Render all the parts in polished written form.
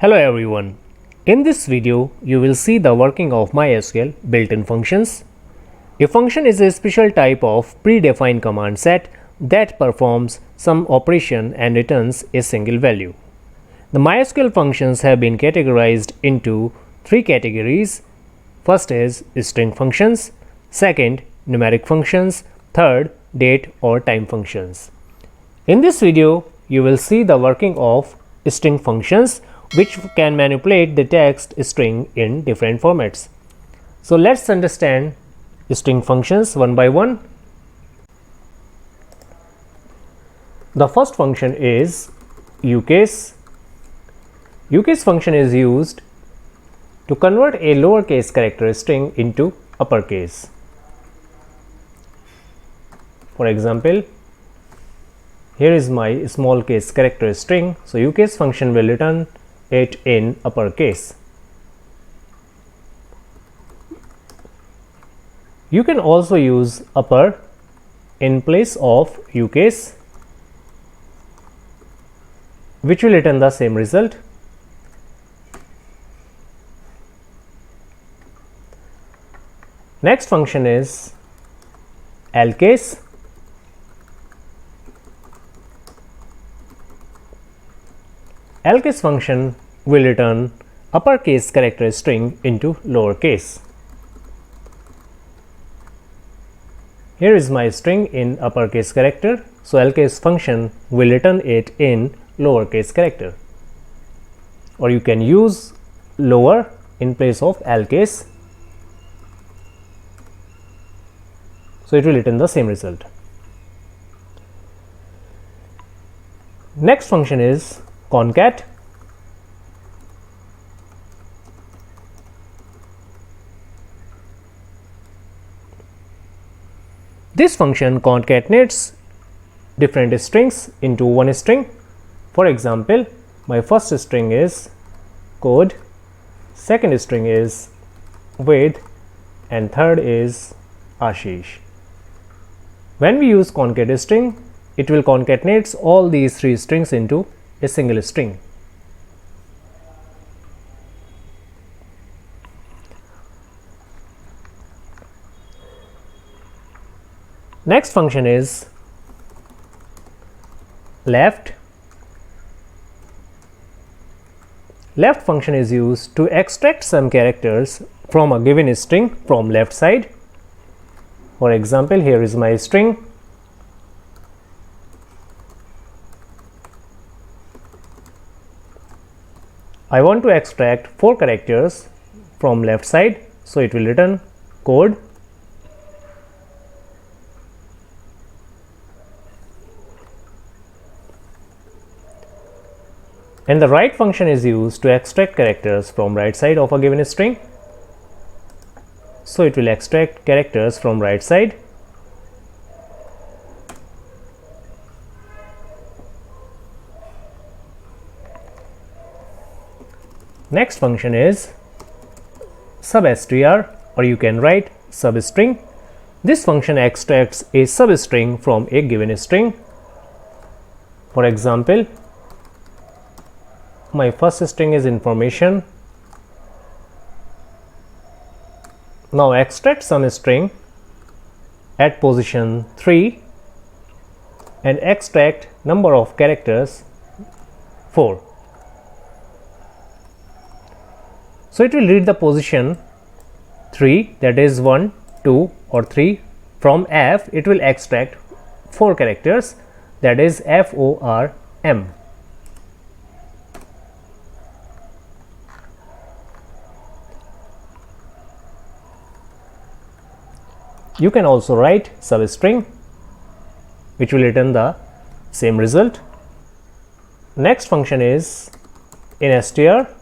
Hello everyone. In this video, you will see the working of MySQL built-in functions. A function is a special type of predefined command set that performs some operation and returns a single value. The MySQL functions have been categorized into three categories. First is string functions, second numeric functions, third date or time functions. In this video, you will see the working of string functions which can manipulate the text string in different formats. So let's understand string functions one by one. The first function is UCASE. UCASE function is used to convert a lowercase character string into uppercase. For example, here is my small case character string. So UCASE function will return it in uppercase. You can also use upper in place of UCASE, which will return the same result. Next function is LCASE. LCASE function will return uppercase character string into lowercase. Here is my string in uppercase character, so LCASE function will return it in lowercase character. Or you can use lower in place of LCASE, so it will return the same result. Next function is CONCAT. This function concatenates different strings into one string. For example, my first string is code, second string is with, and third is Ashish. When we use concate string, it will concatenate all these three strings into a single string. Next function is left. Left function is used to extract some characters from a given string from left side. For example, here is my string. I want to extract 4 characters from left side, so it will return code. And the right function is used to extract characters from right side of a given string. So it will extract characters from right side. Next function is SUBSTR, or you can write SUBSTRING. This function extracts a substring from a given string. For example, my first string is information. Now extract some string at position 3 and extract number of characters 4. So it will read the position 3, that is 1, 2 or 3. From F it will extract 4 characters, that is FORM. You can also write substring, which will return the same result. Next function is INSTR.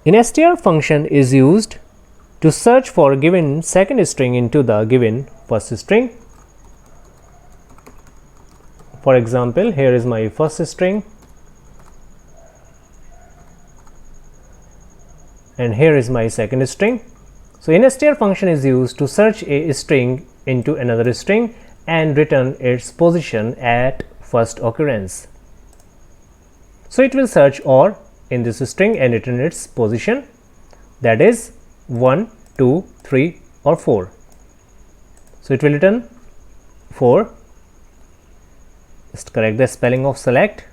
INSTR function is used to search for a given second string into the given first string. For example, here is my first string and here is my second string. So INSTR function is used to search a string into another string and return its position at first occurrence. So it will search OR in this string and return its position, that is 1, 2, 3 or 4. So it will return 4. Just correct the spelling of select.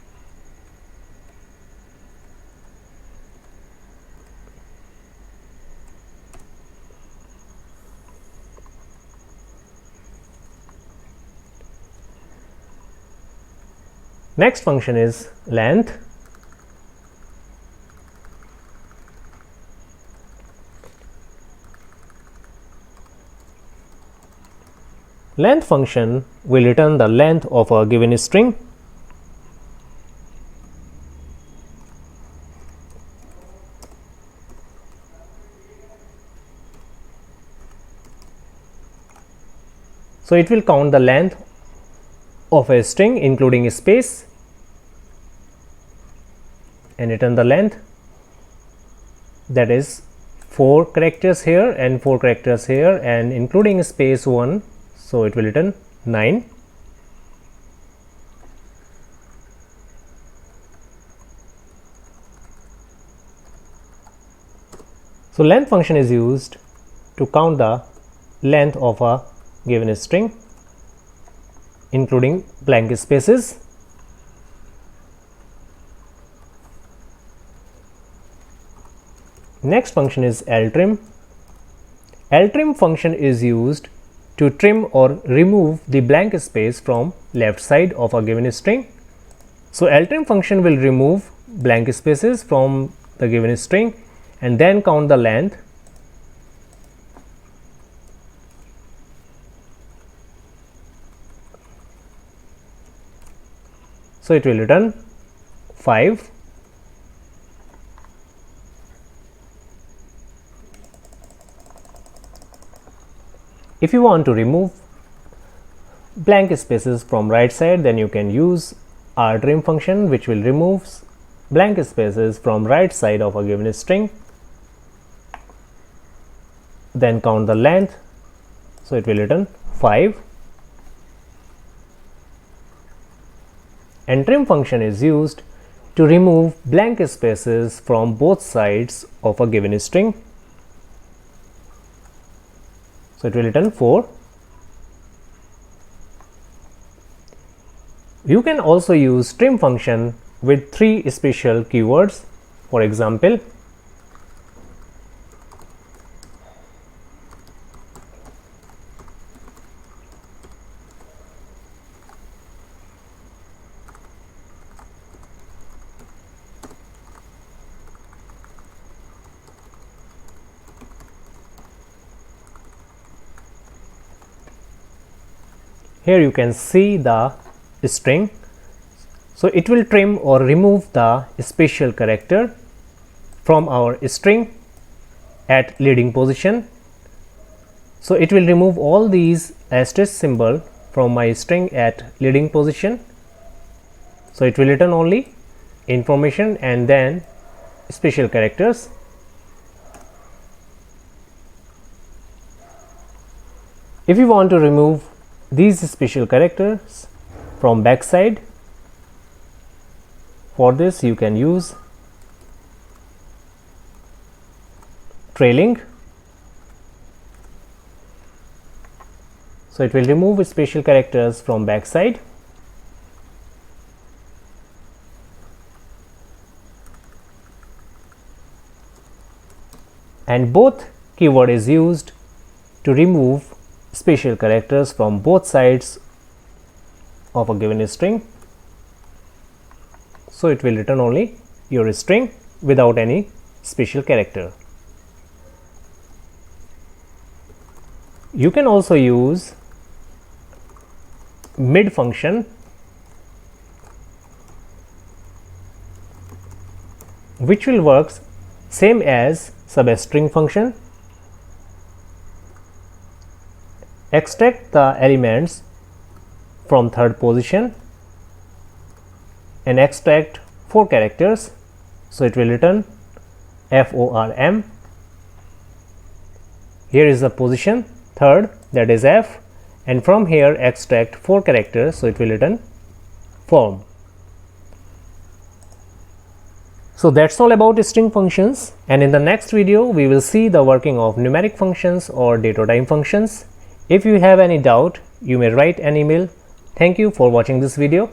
Next function is length. Length function will return the length of a given string. So it will count the length of a string including space and return the length, that is 4 characters here and 4 characters here and including space 1, so it will return 9. So length function is used to count the length of a given string including blank spaces. Next function is LTRIM. LTRIM function is used to trim or remove the blank space from left side of a given string. So LTRIM function will remove blank spaces from the given string and then count the length. So it will return 5. If you want to remove blank spaces from right side, then you can use RTRIM function, which will remove blank spaces from right side of a given string, then count the length, so it will return 5. And trim function is used to remove blank spaces from both sides of a given string, so it will return 4. You can also use trim function with 3 special keywords. For example, here you can see the string. So it will trim or remove the special character from our string at leading position. So it will remove all these asterisk symbol from my string at leading position. So it will return only information and then special characters. If you want to remove these special characters from backside, for this you can use trailing. So it will remove special characters from backside. And both keyword is used to remove special characters from both sides of a given string. So it will return only your string without any special character. You can also use mid function, which will work same as SUBSTRING function. Extract the elements from third position and extract 4 characters. So it will return FORM. Here is the position third, that is F, and from here extract 4 characters. So it will return form. So that's all about string functions, and in the next video we will see the working of numeric functions or date or time functions. If you have any doubt, you may write an email. Thank you for watching this video.